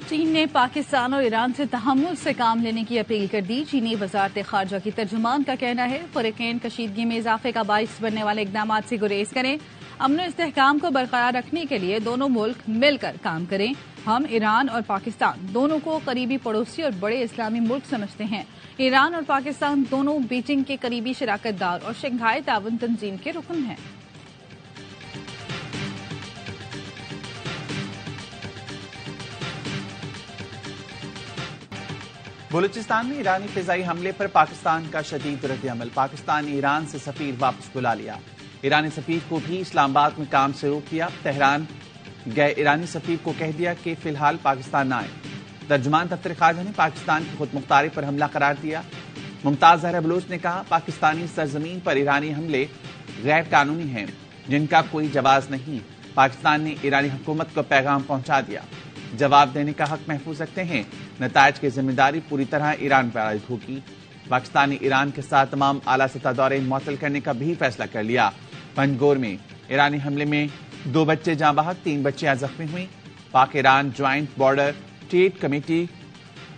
چین نے پاکستان اور ایران سے تحمل سے کام لینے کی اپیل کر دی۔ چینی وزارت خارجہ کی ترجمان کا کہنا ہے فریقین کشیدگی میں اضافے کا باعث بننے والے اقدامات سے گریز کریں۔ امن و استحکام کو برقرار رکھنے کے لیے دونوں ملک مل کر کام کریں۔ ہم ایران اور پاکستان دونوں کو قریبی پڑوسی اور بڑے اسلامی ملک سمجھتے ہیں۔ ایران اور پاکستان دونوں بیجنگ کے قریبی شراکت دار اور شنگھائی تعاون تنظیم کے رکن ہیں۔ بلوچستان میں ایرانی فضائی حملے پر پاکستان کا شدید رد عمل۔ پاکستان نے ایران سے سفیر واپس بلا لیا۔ ایرانی سفیر کو بھی اسلام آباد میں کام سے روک دیا۔ تہران گئے ایرانی سفیر کو کہہ دیا کہ فی الحال پاکستان نہ آئے۔ ترجمان دفتر خارجہ نے پاکستان کی خود مختاری پر حملہ قرار دیا۔ ممتاز زہرا بلوچ نے کہا پاکستانی سرزمین پر ایرانی حملے غیر قانونی ہیں جن کا کوئی جواز نہیں۔ پاکستان نے ایرانی حکومت کو پیغام پہنچا دیا، جواب دینے کا حق محفوظ رکھتے ہیں، نتائج کی ذمہ داری پوری طرح ایران پر عائد ہوگی۔ پاکستان نے ایران کے ساتھ تمام اعلیٰ سطح دورے معطل کرنے کا بھی فیصلہ کر لیا۔ پنجگور میں ایرانی حملے میں 2 بچے جاں بحق، 3 بچیاں زخمی ہوئیں۔ Pak Iran joint border trade committee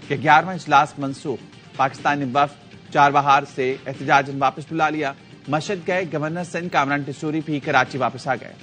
کے 11واں اجلاس منسوخ۔ پاکستان نے وفد چاربہار سے احتجاجاً واپس بلا لیا۔ مشہد گئے گورنر سندھ کامران ٹیسوری بھی کراچی واپس آ گئے۔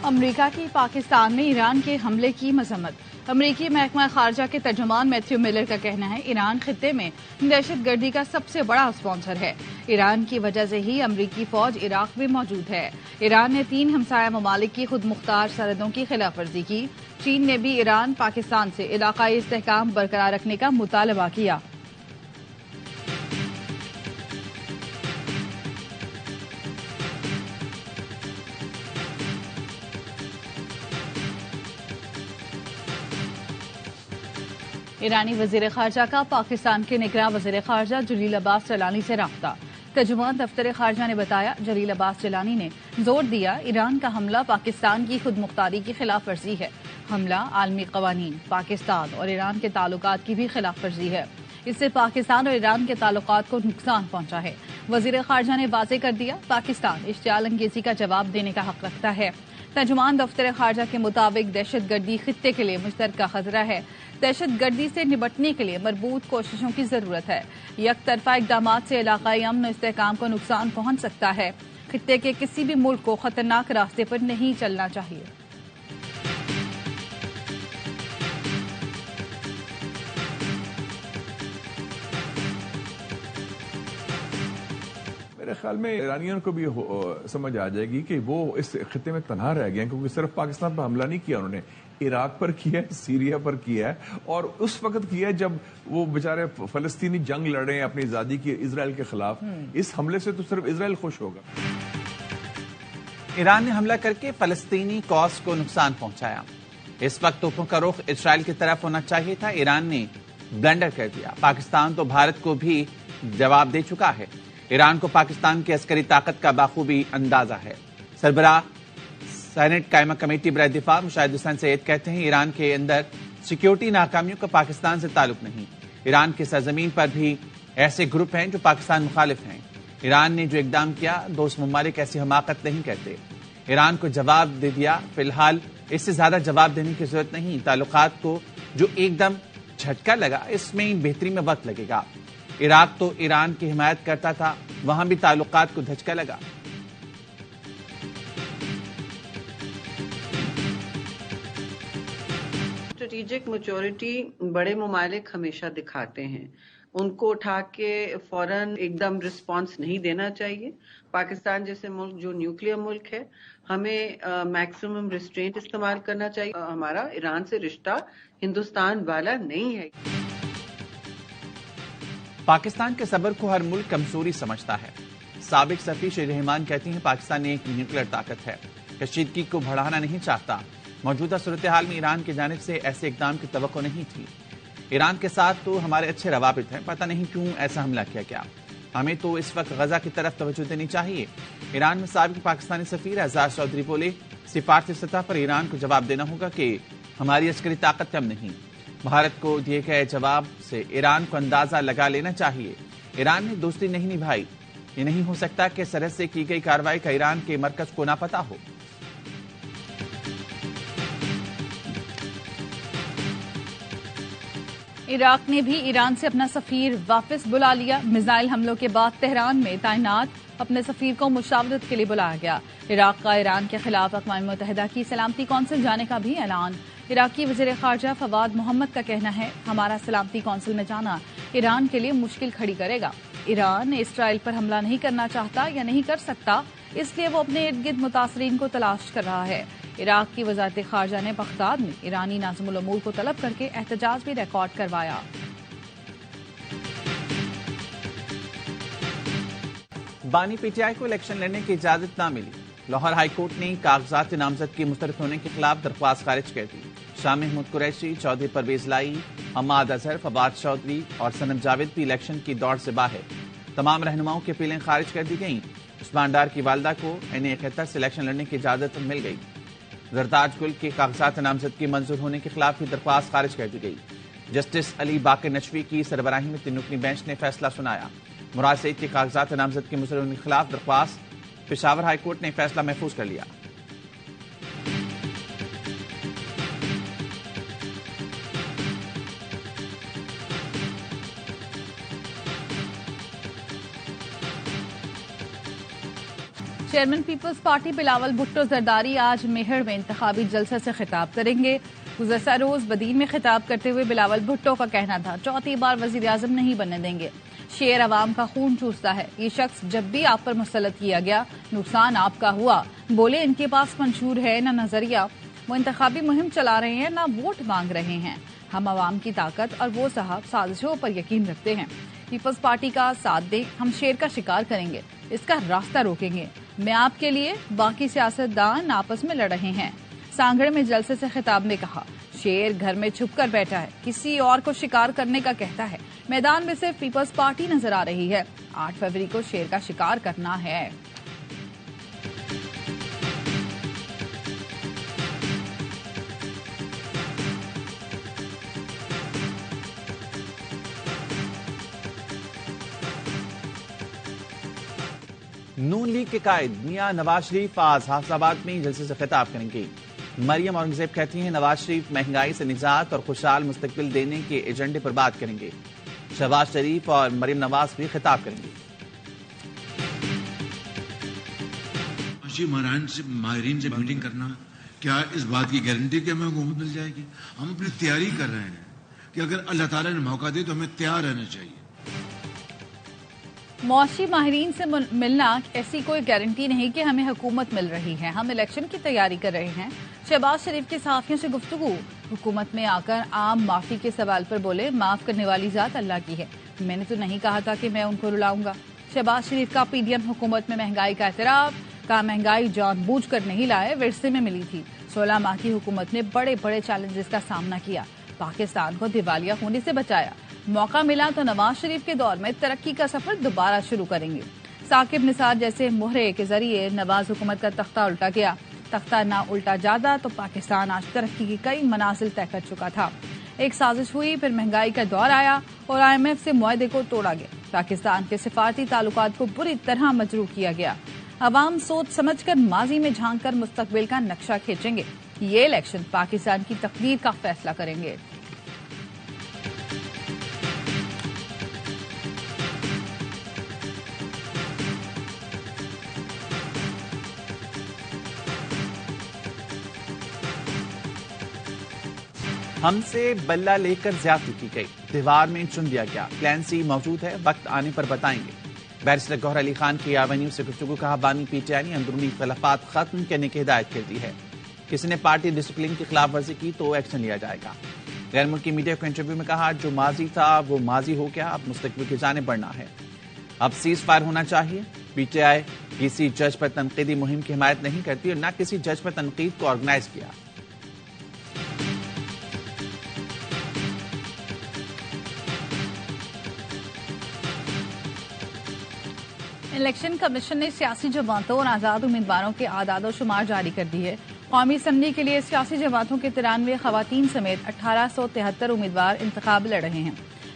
امریکہ کی پاکستان میں ایران کے حملے کی مذمت۔ امریکی محکمہ خارجہ کے ترجمان میتھیو ملر کا کہنا ہے ایران خطے میں دہشت گردی کا سب سے بڑا اسپانسر ہے۔ ایران کی وجہ سے ہی امریکی فوج عراق میں موجود ہے۔ ایران نے 3 ہمسایہ ممالک کی خود مختار سرحدوں کی خلاف ورزی کی۔ چین نے بھی ایران پاکستان سے علاقائی استحکام برقرار رکھنے کا مطالبہ کیا۔ ایرانی وزیر خارجہ کا پاکستان کے نگراں وزیر خارجہ جلیل عباس جیلانی سے رابطہ۔ ترجمان دفتر خارجہ نے بتایا جلیل عباس جیلانی نے زور دیا ایران کا حملہ پاکستان کی خود مختاری کی خلاف ورزی ہے۔ حملہ عالمی قوانین، پاکستان اور ایران کے تعلقات کی بھی خلاف ورزی ہے۔ اس سے پاکستان اور ایران کے تعلقات کو نقصان پہنچا ہے۔ وزیر خارجہ نے واضح کر دیا پاکستان اشتعال انگیزی کا جواب دینے کا حق رکھتا ہے۔ ترجمان دفتر خارجہ کے مطابق دہشت گردی خطے کے لیے مشترکہ خطرہ ہے۔ دہشت گردی سے نمٹنے کے لیے مربوط کوششوں کی ضرورت ہے۔ یک طرفہ اقدامات سے علاقائی امن و استحکام کو نقصان پہنچ سکتا ہے۔ خطے کے کسی بھی ملک کو خطرناک راستے پر نہیں چلنا چاہیے۔ میرے خیال میں ایرانیوں کو بھی سمجھ آ جائے گی کہ وہ اس خطے میں تنہا رہ گئے ہیں، کیونکہ صرف پاکستان پر حملہ نہیں کیا انہوں نے، عراق پر کیا ہے، سیریا پر کیا ہے، اور اس وقت کیا ہے جب وہ بیچارے فلسطینی جنگ لڑ رہے ہیں اپنی آزادی کی اسرائیل کے خلاف۔ اس حملے سے تو صرف اسرائیل خوش ہوگا۔ ایران نے حملہ کر کے فلسطینی کاز کو نقصان پہنچایا۔ اس وقت توپوں کا رخ اسرائیل کی طرف ہونا چاہیے تھا، ایران نے بلنڈر کر دیا۔ پاکستان تو بھارت کو بھی جواب دے چکا ہے۔ ایران کو پاکستان کی عسکری طاقت کا بخوبی اندازہ ہے۔ سربراہ سینٹ قائمہ کمیٹی برائے دفاع مشاہد حسین سید کہتے ہیں ایران کے اندر سیکیورٹی ناکامیوں کا پاکستان سے تعلق نہیں۔ ایران کی سرزمین پر بھی ایسے گروپ ہیں جو پاکستان مخالف ہیں۔ ایران نے جو اقدام کیا دوست ممالک ایسی حماقت نہیں کرتے۔ ایران کو جواب دے دیا، فی الحال اس سے زیادہ جواب دینے کی ضرورت نہیں۔ تعلقات کو جو ایک دم جھٹکا لگا اس میں بہتری میں وقت لگے گا۔ عراق تو ایران کی حمایت کرتا تھا، وہاں بھی تعلقات کو دھچکا لگا۔ اسٹریٹجک میچورٹی بڑے ممالک ہمیشہ دکھاتے ہیں، ان کو اٹھا کے فوراً ایک دم رسپانس نہیں دینا چاہیے۔ پاکستان جیسے ملک جو نیوکلیر ملک ہے، ہمیں میکسیمم ریسٹرینٹ استعمال کرنا چاہیے۔ ہمارا ایران سے رشتہ ہندوستان والا نہیں ہے۔ پاکستان کے صبر کو ہر ملک کمزوری سمجھتا ہے۔ سابق سفیر شیر رحمان کہتی ہیں پاکستان ایک نیوکلیر طاقت ہے، کشیدگی کو بڑھانا نہیں چاہتا۔ موجودہ صورتحال میں ایران کی جانب سے ایسے اقدام کی توقع نہیں تھی۔ ایران کے ساتھ تو ہمارے اچھے روابط ہیں، پتہ نہیں کیوں ایسا حملہ کیا گیا۔ ہمیں تو اس وقت غزہ کی طرف توجہ دینی چاہیے۔ ایران میں سابق پاکستانی سفیر اعزاز چودھری بولے سفارتی سطح پر ایران کو جواب دینا ہوگا کہ ہماری عسکری طاقت کم نہیں۔ بھارت کو دیے گئے جواب سے ایران کو اندازہ لگا لینا چاہیے۔ ایران نے دوستی نہیں نبھائی. یہ نہیں ہو سکتا کہ سرحد سے کی گئی کارروائی کا ایران کے مرکز کو نہ پتہ ہو. عراق نے بھی ایران سے اپنا سفیر واپس بلا لیا. میزائل حملوں کے بعد تہران میں تعینات اپنے سفیر کو مشاورت کے لیے بلایا گیا. عراق کا ایران کے خلاف اقوام متحدہ کی سلامتی کونسل جانے کا بھی اعلان. عراقی وزیر خارجہ فواد محمد کا کہنا ہے ہمارا سلامتی کونسل میں جانا ایران کے لیے مشکل کھڑی کرے گا. ایران اسرائیل پر حملہ نہیں کرنا چاہتا یا نہیں کر سکتا، اس لیے وہ اپنے ارد گرد متاثرین کو تلاش کر رہا ہے. عراق کی وزارت خارجہ نے بغداد میں ایرانی ناظم الامور کو طلب کر کے احتجاج بھی ریکارڈ کروایا. بانی پی ٹی آئی کو الیکشن لڑنے کی اجازت نہ ملی. لاہور ہائی کورٹ نے کاغذات نامزد کی مسترد ہونے کے خلاف درخواست خارج کر دی. شاہ محمود قریشی، چودھری پرویز لائی، حماد اظہر، فواد چودھری اور صنم جاوید بھی الیکشن کی دوڑ سے باہر. تمام رہنماؤں کی اپیلیں خارج کر دی گئیں. عثمان ڈار کی والدہ کو NA71 سے الیکشن لڑنے کی اجازت مل گئی. زرتاج گل کے کاغذات نامزد کی منظور ہونے کے خلاف بھی درخواست خارج کر دی گئی. جسٹس علی باقر نشوی کی سربراہی میں 3 رکنی بینچ نے فیصلہ سنایا. مراد سعید کے کاغذات نامزد کی منظور ہونے کے خلاف درخواست پشاور ہائی کورٹ نے فیصلہ محفوظ کر لیا. Chairman Peoples Party Bilawal Bhutto Zardari آج میہر میں انتخابی جلسے سے خطاب کریں گے. گزشتہ روز بدین میں خطاب کرتے ہوئے بلاول بھٹو کا کہنا تھا چوتھی بار وزیر اعظم نہیں بننے دیں گے. شیر عوام کا خون چوستا ہے. یہ شخص جب بھی آپ پر مسلط کیا گیا نقصان آپ کا ہوا. بولے ان کے پاس منشور ہے نہ نظریہ. وہ انتخابی مہم چلا رہے ہیں نہ ووٹ مانگ رہے ہیں. ہم عوام کی طاقت اور وہ صاحب سازشوں پر یقین رکھتے ہیں. پیپلز پارٹی کا ساتھ دیں، ہم شیر کا شکار کریں گے، اس کا راستہ روکیں گے. میں آپ کے لیے، باقی سیاستدان آپس میں لڑ رہے ہیں. سانگڑ میں جلسے سے خطاب میں کہا شیر گھر میں چھپ کر بیٹھا ہے، کسی اور کو شکار کرنے کا کہتا ہے. میدان میں صرف پیپلز پارٹی نظر آ رہی ہے. 8 فروری کو شیر کا شکار کرنا ہے. نون لیگ کے قائد میاں نواز شریف آج حافظ آباد میں جلسے سے خطاب کریں گے. مریم اورنگزیب کہتی ہیں نواز شریف مہنگائی سے نجات اور خوشحال مستقبل دینے کے ایجنڈے پر بات کریں گے. شہباز شریف اور مریم نواز بھی خطاب کریں گے. ماہرین سے میٹنگ کرنا کیا اس بات کی گارنٹی کہ ہمیں حکومت مل جائے گی؟ ہم اپنی تیاری کر رہے ہیں کہ اگر اللہ تعالیٰ نے موقع دے تو ہمیں تیار رہنا چاہیے. معاشی ماہرین سے ملنا ایسی کوئی گارنٹی نہیں کہ ہمیں حکومت مل رہی ہے. ہم الیکشن کی تیاری کر رہے ہیں. شہباز شریف کے صحافیوں سے گفتگو. حکومت میں آ کر عام معافی کے سوال پر بولے معاف کرنے والی ذات اللہ کی ہے. میں نے تو نہیں کہا تھا کہ میں ان کو رلاؤں گا. شہباز شریف کا PDM حکومت میں مہنگائی کا اعتراف. کہا مہنگائی جان بوجھ کر نہیں لائے، ورثے میں ملی تھی. 16 ماہ کی حکومت نے بڑے بڑے چیلنجز کا سامنا کیا. پاکستان کو دیوالیہ ہونے سے بچایا. موقع ملا تو نواز شریف کے دور میں ترقی کا سفر دوبارہ شروع کریں گے. ثاقب نثار جیسے مہرے کے ذریعے نواز حکومت کا تختہ الٹا گیا. تختہ نہ الٹا جاتا تو پاکستان آج ترقی کی کئی منازل طے کر چکا تھا. ایک سازش ہوئی، پھر مہنگائی کا دور آیا اور IMF سے معاہدے کو توڑا گیا. پاکستان کے سفارتی تعلقات کو بری طرح مجروح کیا گیا. عوام سوچ سمجھ کر ماضی میں جھانک کر مستقبل کا نقشہ کھینچیں گے. یہ الیکشن پاکستان کی تقدیر کا فیصلہ کریں گے. ہم سے بلہ لے کر زیادتی کی گئی، دیوار میں چن دیا گیا. پلان سی موجود ہے، وقت آنے پر بتائیں گے. بیرسٹر گوہر علی خان کی ایونیو سے گفتگو. کہا بانی PTI نے اندرونی اختلافات ختم کرنے کی ہدایت کر دی ہے. کسی نے پارٹی ڈسپلن کی خلاف ورزی کی تو ایکشن لیا جائے گا. غیر ملکی میڈیا کو انٹرویو میں کہا جو ماضی تھا وہ ماضی ہو گیا، اب مستقبل کی جانب بڑھنا ہے. اب سیز فائر ہونا چاہیے. PTI کسی جج پر تنقیدی مہم کی حمایت نہیں کرتی اور نہ کسی جج پر تنقید کو آرگنائز کیا. الیکشن کمیشن نے سیاسی جماعتوں اور آزاد امیدواروں کے اعداد و شمار جاری کر دی ہے. قومی اسمبلی کے لیے سیاسی جماعتوں کے 93 خواتین سمیت 1873 امیدوار انتخاب لڑ رہے ہیں.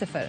0।